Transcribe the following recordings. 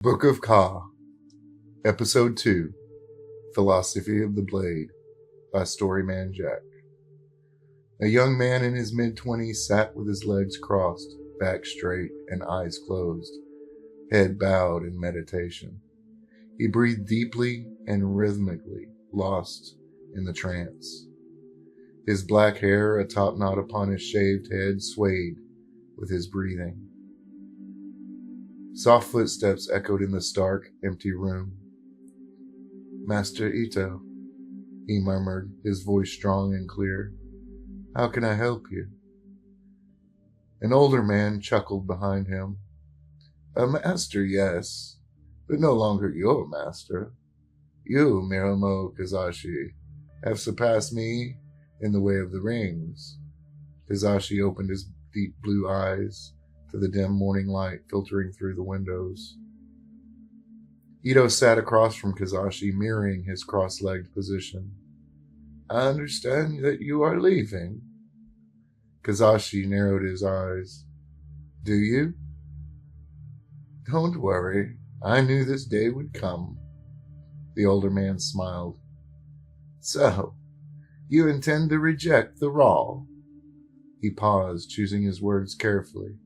Book of Kha, Episode 2, Philosophy of the Blade, by StoryMan-Jack. A young man in his mid-20s sat with his legs crossed, back straight, and eyes closed, head bowed in meditation. He breathed deeply and rhythmically, lost in the trance. His black hair, a top knot upon his shaved head, swayed with his breathing. Soft footsteps echoed in the stark, empty room. "Master Ito," he murmured, his voice strong and clear. "How can I help you?" An older man chuckled behind him. "A master, yes, but no longer your master. You, Myramo Kazashi, have surpassed me in the way of the rings." Kazashi opened his deep blue eyes to the dim morning light filtering through the windows. Ito sat across from Kazashi, mirroring his cross-legged position. "I understand that you are leaving." Kazashi narrowed his eyes. "Do you?" "Don't worry. I knew this day would come." The older man smiled. "So, you intend to reject the Rhal?" He paused, choosing his words carefully.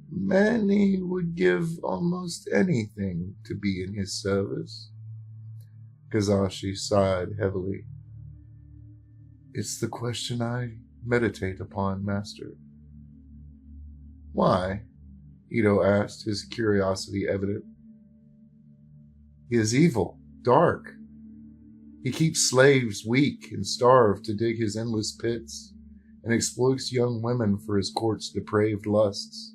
"Many would give almost anything to be in his service." Kazashi sighed heavily. "It's the question I meditate upon, Master." "Why?" Ito asked, his curiosity evident. "He is evil, dark. He keeps slaves weak and starved to dig his endless pits, and exploits young women for his court's depraved lusts."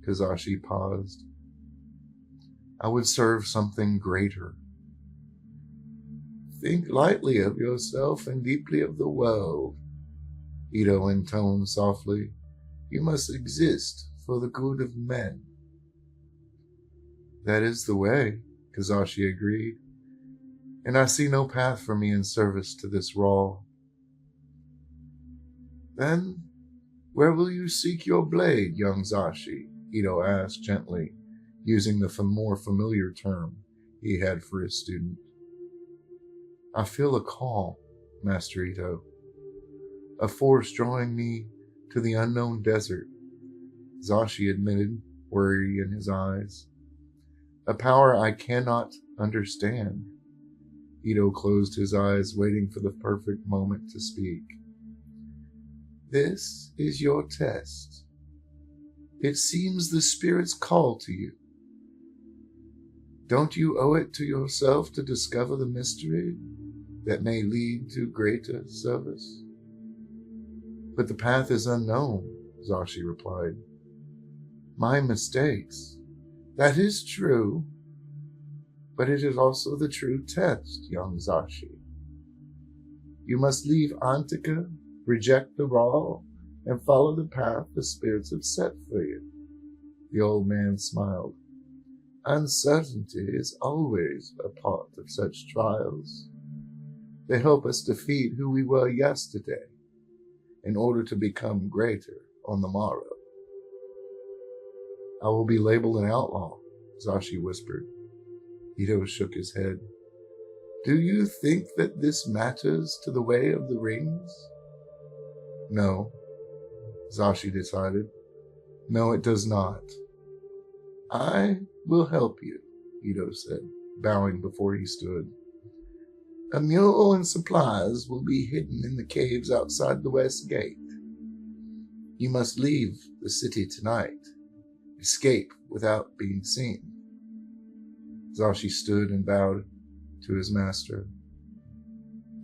Kazashi paused. "I would serve something greater." "Think lightly of yourself and deeply of the world," Ito intoned softly. "You must exist for the good of men." "That is the way," Kazashi agreed, "and I see no path for me in service to this Rhal." "Then where will you seek your blade, young Zashi?" Ito asked gently, using the more familiar term he had for his student. "I feel a call, Master Ito, a force drawing me to the unknown desert," Zashi admitted, worry in his eyes. "A power I cannot understand." Ito closed his eyes, waiting for the perfect moment to speak. "This is your test. It seems the spirits call to you. Don't you owe it to yourself to discover the mystery that may lead to greater service?" "But the path is unknown," Zashi replied. "My mistakes." "That is true, but it is also the true test, young Zashi. You must leave Antica, reject the Rhal, and follow the path the spirits have set for you." The old man smiled. "Uncertainty is always a part of such trials. They help us defeat who we were yesterday in order to become greater on the morrow." "I will be labeled an outlaw," Zashi whispered. Ito shook his head. "Do you think that this matters to the way of the rings?" "No," Zashi decided. "No, it does not." "I will help you," Ito said, bowing before he stood. "A mule and supplies will be hidden in the caves outside the west gate. You must leave the city tonight. Escape without being seen." Zashi stood and bowed to his master.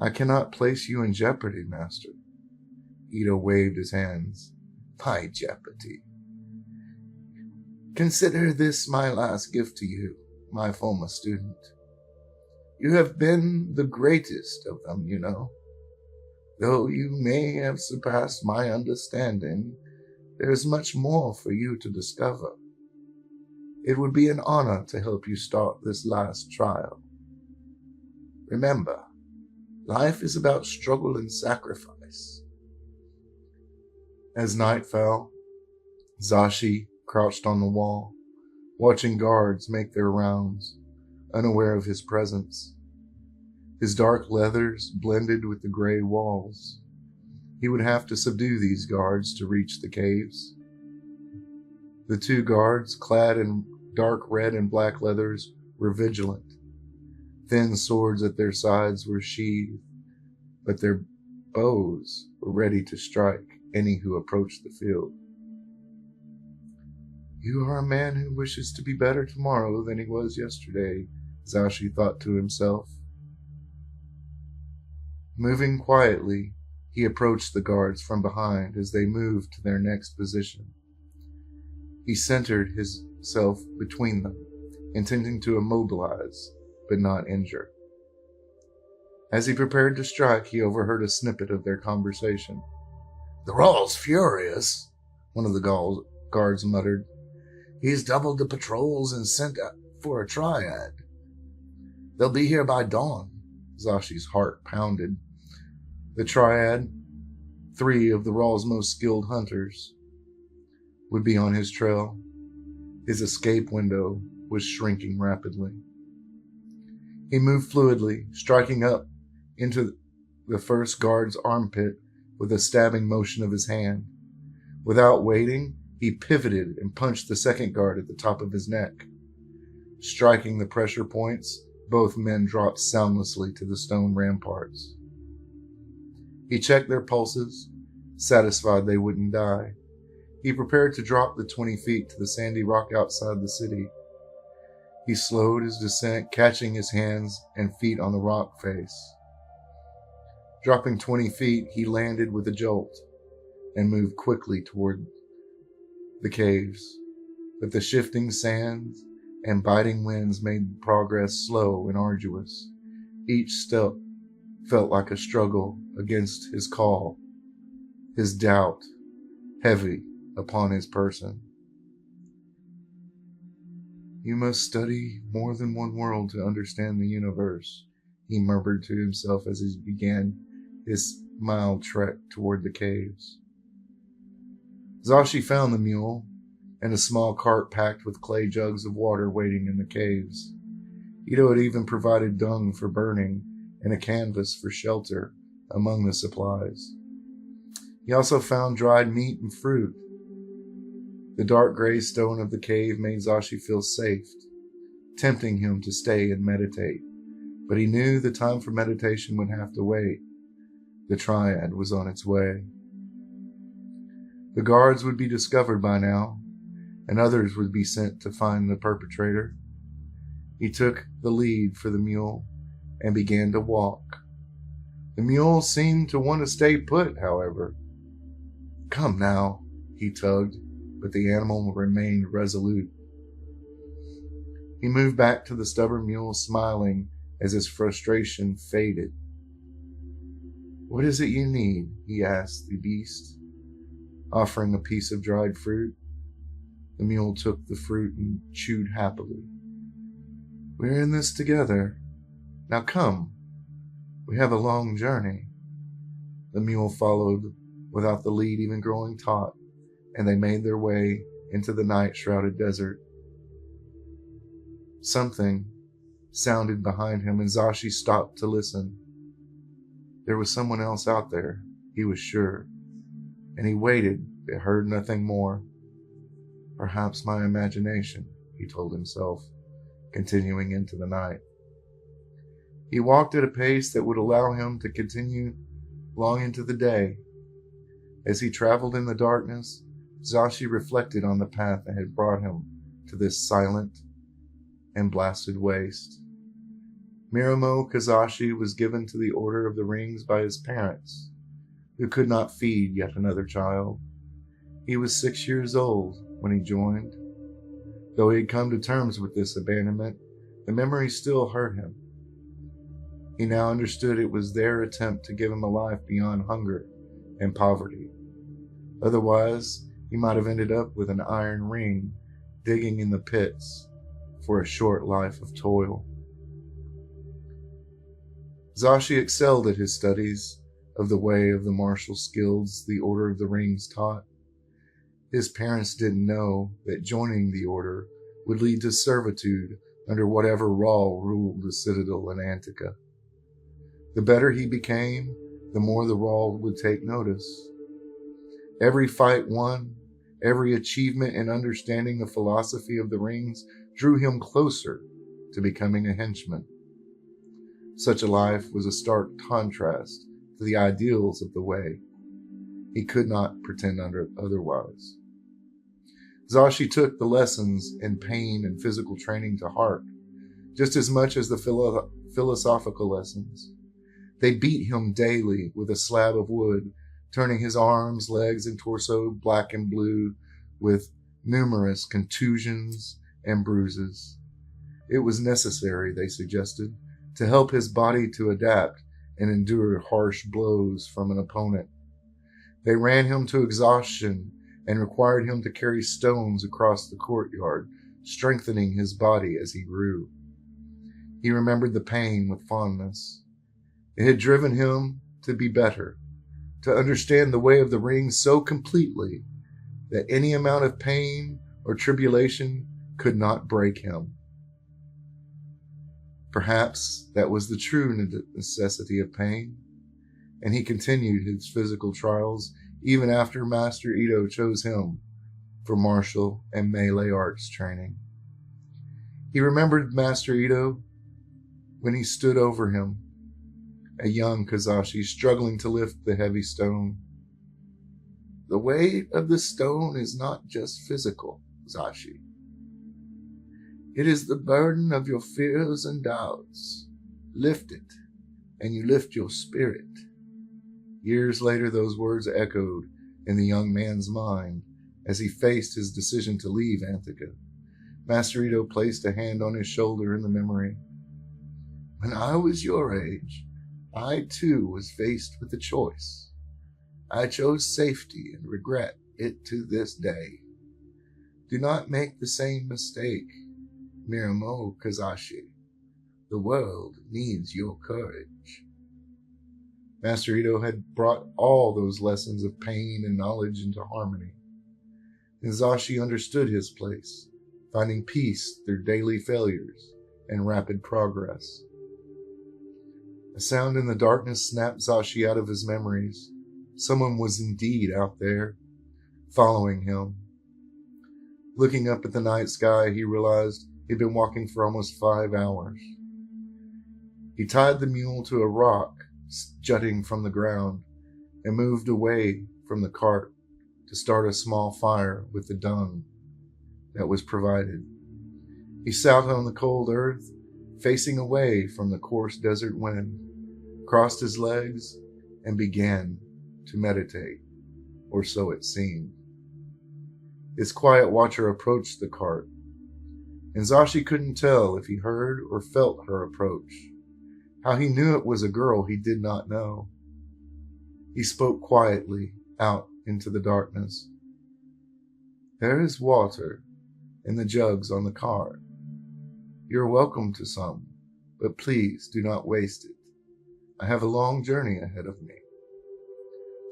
"I cannot place you in jeopardy, Master." Ito waved his hands. "My jeopardy. Consider this my last gift to you, my former student. You have been the greatest of them, you know. Though you may have surpassed my understanding, there is much more for you to discover. It would be an honor to help you start this last trial. Remember, life is about struggle and sacrifice." As night fell, Zashi crouched on the wall, watching guards make their rounds, unaware of his presence. His dark leathers blended with the gray walls. He would have to subdue these guards to reach the caves. The two guards, clad in dark red and black leathers, were vigilant. Thin swords at their sides were sheathed, but their bows were ready to strike any who approached the field. "You are a man who wishes to be better tomorrow than he was yesterday," Zashi thought to himself. Moving quietly, he approached the guards from behind as they moved to their next position. He centered himself between them, intending to immobilize, but not injure. As he prepared to strike, he overheard a snippet of their conversation. "The Rhal's furious," one of the guards muttered. "He's doubled the patrols and sent for a Triad. They'll be here by dawn." Zashi's heart pounded. The Triad, 3 of the Rhal's most skilled hunters, would be on his trail. His escape window was shrinking rapidly. He moved fluidly, striking up into the first guard's armpit with a stabbing motion of his hand. Without waiting, he pivoted and punched the second guard at the top of his neck. Striking the pressure points, both men dropped soundlessly to the stone ramparts. He checked their pulses, satisfied they wouldn't die. He prepared to drop the 20 feet to the sandy rock outside the city. He slowed his descent, catching his hands and feet on the rock face. Dropping 20 feet, he landed with a jolt and moved quickly toward the caves. But the shifting sands and biting winds made progress slow and arduous. Each step felt like a struggle against his call, his doubt heavy upon his person. "You must study more than one world to understand the universe," he murmured to himself as he began his mile trek toward the caves. Zashi found the mule and a small cart packed with clay jugs of water waiting in the caves. Ito had even provided dung for burning and a canvas for shelter among the supplies. He also found dried meat and fruit. The dark gray stone of the cave made Zashi feel safe, tempting him to stay and meditate. But he knew the time for meditation would have to wait. The Triad was on its way. The guards would be discovered by now, and others would be sent to find the perpetrator. He took the lead for the mule and began to walk. The mule seemed to want to stay put, however. "Come now," he tugged, but the animal remained resolute. He moved back to the stubborn mule, smiling as his frustration faded. "What is it you need?" he asked the beast, offering a piece of dried fruit. The mule took the fruit and chewed happily. "We're in this together. Now come. We have a long journey." The mule followed without the lead even growing taut, and they made their way into the night-shrouded desert. Something sounded behind him, and Zashi stopped to listen. There was someone else out there, he was sure, and he waited but heard nothing more. "Perhaps my imagination," he told himself, continuing into the night. He walked at a pace that would allow him to continue long into the day. As he traveled in the darkness, Zashi reflected on the path that had brought him to this silent and blasted waste. Myramo Kazashi was given to the Order of the Rings by his parents, who could not feed yet another child. He was 6 years old when he joined. Though he had come to terms with this abandonment, the memory still hurt him. He now understood it was their attempt to give him a life beyond hunger and poverty. Otherwise, he might have ended up with an iron ring, digging in the pits for a short life of toil. Zashi excelled at his studies of the way of the martial skills the Order of the Rings taught. His parents didn't know that joining the Order would lead to servitude under whatever Rhal ruled the citadel in Antica. The better he became, the more the Rhal would take notice. Every fight won, every achievement in understanding the philosophy of the rings drew him closer to becoming a henchman. Such a life was a stark contrast to the ideals of the way. He could not pretend otherwise. Zashi took the lessons in pain and physical training to heart, just as much as the philosophical lessons. They beat him daily with a slab of wood, turning his arms, legs, and torso black and blue with numerous contusions and bruises. It was necessary, they suggested, to help his body to adapt and endure harsh blows from an opponent. They ran him to exhaustion and required him to carry stones across the courtyard, strengthening his body as he grew. He remembered the pain with fondness. It had driven him to be better, to understand the way of the ring so completely that any amount of pain or tribulation could not break him. Perhaps that was the true necessity of pain, and he continued his physical trials even after Master Ito chose him for martial and melee arts training. He remembered Master Ito when he stood over him, a young Kazashi struggling to lift the heavy stone. The weight of the stone is not just physical, Zashi. It is the burden of your fears and doubts. Lift it, and you lift your spirit. Years later, those words echoed in the young man's mind as he faced his decision to leave Antica. Master Ito placed a hand on his shoulder in the memory. When I was your age, I too was faced with a choice. I chose safety and regret it to this day. Do not make the same mistake, Myramo Kazashi. The world needs your courage. Master Ito had brought all those lessons of pain and knowledge into harmony. And Zashi understood his place, finding peace through daily failures and rapid progress. A sound in the darkness snapped Zashi out of his memories. Someone was indeed out there, following him. Looking up at the night sky, he realized he'd been walking for almost 5 hours. He tied the mule to a rock jutting from the ground and moved away from the cart to start a small fire with the dung that was provided. He sat on the cold earth, facing away from the coarse desert wind, crossed his legs, and began to meditate, or so it seemed. His quiet watcher approached the cart, and Zashi couldn't tell if he heard or felt her approach. How he knew it was a girl he did not know. He spoke quietly out into the darkness. There is water in the jugs on the cart. You're welcome to some, but please do not waste it. I have a long journey ahead of me.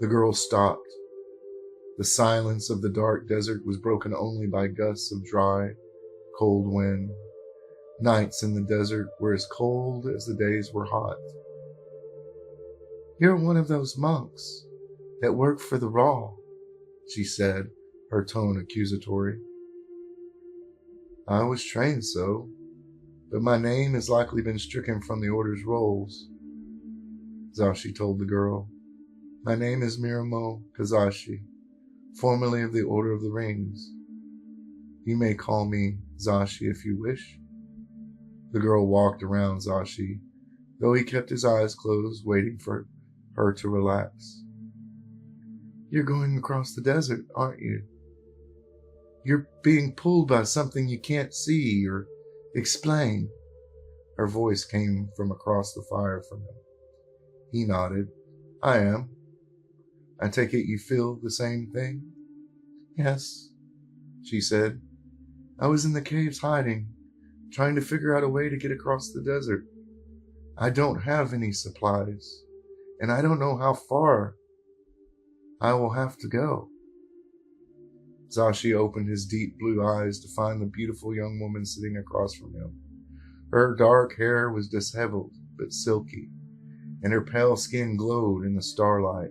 The girl stopped. The silence of the dark desert was broken only by gusts of dry, cold wind. Nights in the desert were as cold as the days were hot. You're one of those monks that work for the Rhal, she said, her tone accusatory. I was trained so, but my name has likely been stricken from the order's rolls, Zashi told the girl. My name is Myramo Kazashi, formerly of the Order of the Rings. You may call me Zashi if you wish. The girl walked around Zashi, though he kept his eyes closed, waiting for her to relax. You're going across the desert, aren't you? You're being pulled by something you can't see or explain. Her voice came from across the fire from him. He nodded. I am. I take it you feel the same thing? Yes, she said. I was in the caves hiding, trying to figure out a way to get across the desert. I don't have any supplies, and I don't know how far I will have to go. Zashi opened his deep blue eyes to find the beautiful young woman sitting across from him. Her dark hair was disheveled but silky, and her pale skin glowed in the starlight.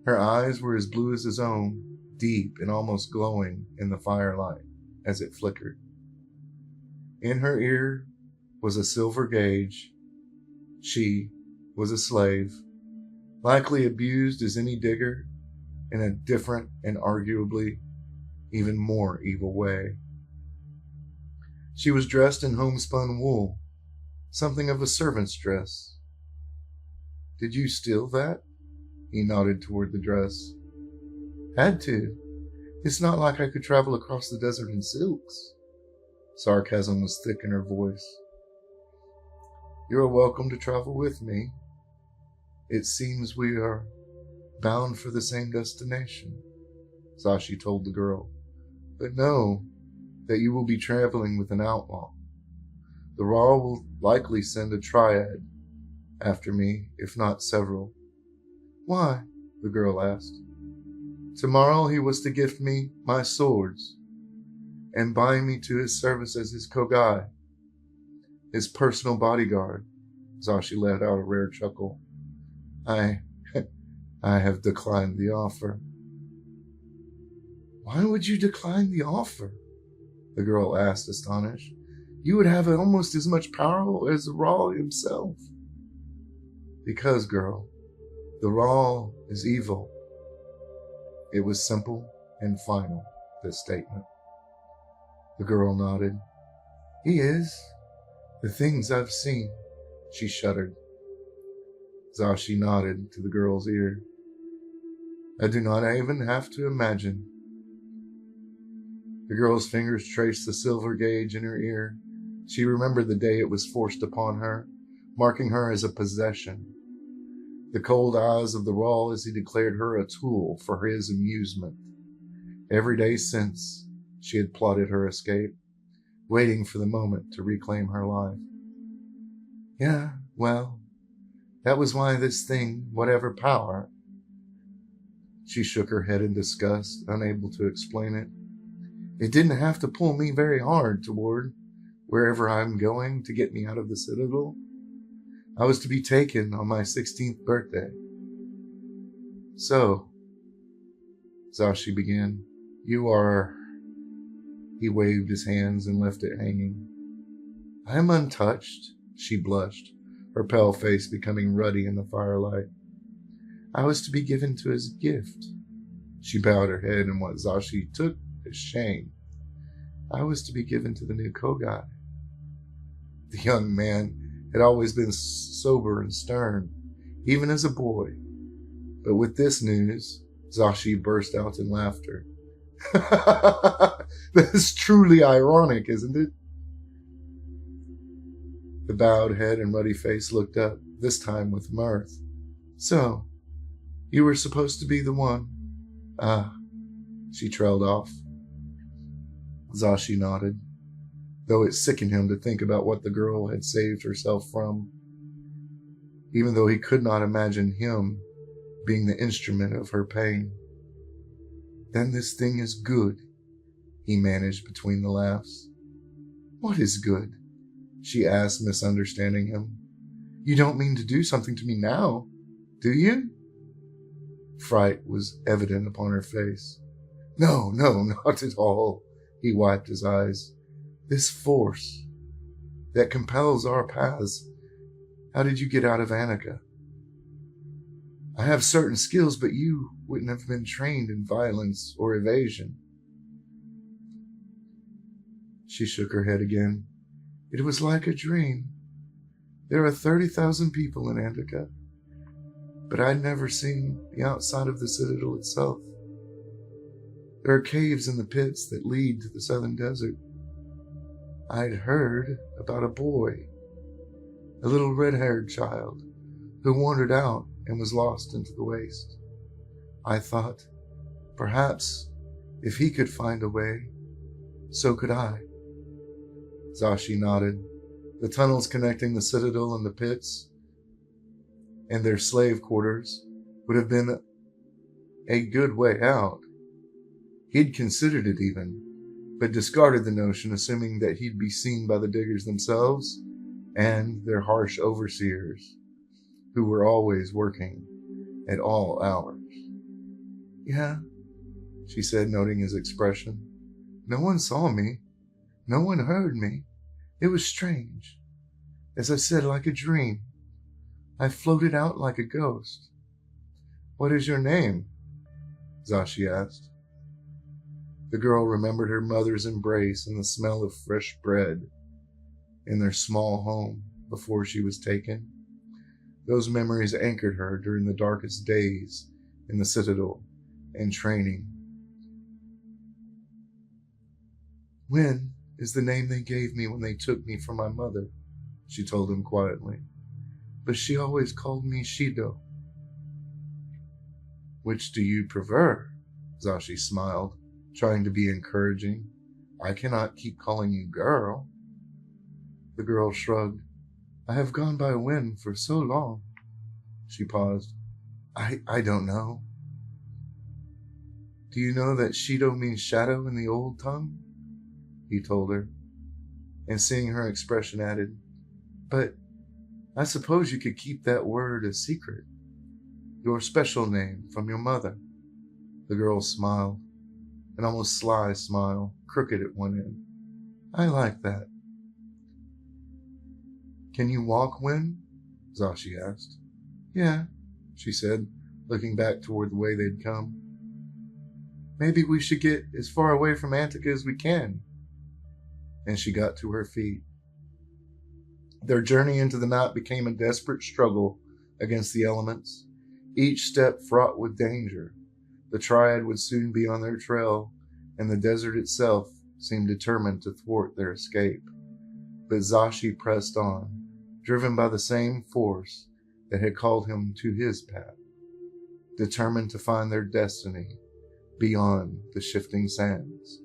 Her eyes were as blue as his own, deep and almost glowing in the firelight as it flickered. In her ear was a silver gauge. She was a slave, likely abused as any digger, in a different and arguably even more evil way. She was dressed in homespun wool, something of a servant's dress. Did you steal that? He nodded toward the dress. Had to. It's not like I could travel across the desert in silks. Sarcasm was thick in her voice. You are welcome to travel with me. It seems we are bound for the same destination, Zashi told the girl. But know that you will be traveling with an outlaw. The Rhal will likely send a Triad after me, if not several. Why? The girl asked. Tomorrow he was to gift me my swords and bind me to his service as his Kogai, his personal bodyguard. Zashi let out a rare chuckle. I have declined the offer. Why would you decline the offer? The girl asked, astonished. You would have almost as much power as the Rhal himself. Because, girl, the Rhal is evil. It was simple and final, this statement. The girl nodded. He is. The things I've seen. She shuddered. Zashi nodded to the girl's ear. I do not even have to imagine. The girl's fingers traced the silver gauge in her ear. She remembered the day it was forced upon her, marking her as a possession. The cold eyes of the Rhal as he declared her a tool for his amusement. Every day since, she had plotted her escape, waiting for the moment to reclaim her life. Yeah, well, that was why this thing, whatever power. She shook her head in disgust, unable to explain it. It didn't have to pull me very hard toward wherever I'm going to get me out of the Citadel. I was to be taken on my 16th birthday. So, Zashi began, you are... He waved his hands and left it hanging. I am untouched, she blushed, her pale face becoming ruddy in the firelight. I was to be given to as a gift. She bowed her head in what Zashi took as shame. I was to be given to the new Kogai. The young man had always been sober and stern, even as a boy. But with this news, Zashi burst out in laughter. That is truly ironic, isn't it? The bowed head and ruddy face looked up, this time with mirth. So, you were supposed to be the one. Ah, she trailed off. Zashi nodded, though it sickened him to think about what the girl had saved herself from, even though he could not imagine him being the instrument of her pain. Then this thing is good, he managed between the laughs. What is good? She asked, misunderstanding him. You don't mean to do something to me now, do you? Fright was evident upon her face. No, not at all. He wiped his eyes. This force that compels our paths. How did you get out of Antica? I have certain skills, but you wouldn't have been trained in violence or evasion. She shook her head again. It was like a dream. There are 30,000 people in Antica, but I'd never seen the outside of the Citadel itself. There are caves in the pits that lead to the southern desert. I'd heard about a boy, a little red-haired child, who wandered out and was lost into the waste. I thought, perhaps, if he could find a way, so could I. Zashi nodded. The tunnels connecting the Citadel and the pits and their slave quarters would have been a good way out. He'd considered it even, but discarded the notion, assuming that he'd be seen by the diggers themselves and their harsh overseers, who were always working at all hours. Yeah, she said, noting his expression. No one saw me. No one heard me. It was strange. As I said, like a dream. I floated out like a ghost. What is your name? Zashi asked. The girl remembered her mother's embrace and the smell of fresh bread in their small home before she was taken. Those memories anchored her during the darkest days in the Citadel and training. Winn is the name they gave me when they took me from my mother, she told him quietly. But she always called me Shido. Which do you prefer? Zashi smiled, trying to be encouraging. I cannot keep calling you girl. The girl shrugged. I have gone by Winn for so long. She paused. I don't know. Do you know that Shido means shadow in the old tongue? He told her, and seeing her expression added, but I suppose you could keep that word a secret. Your special name from your mother. The girl smiled, an almost sly smile, crooked at one end. I like that. Can you walk, Winn? Zashi asked. Yeah, she said, looking back toward the way they'd come. Maybe we should get as far away from Antica as we can. And she got to her feet. Their journey into the night became a desperate struggle against the elements, each step fraught with danger. The Triad would soon be on their trail, and the desert itself seemed determined to thwart their escape. But Zashi pressed on, driven by the same force that had called him to his path, determined to find their destiny beyond the shifting sands.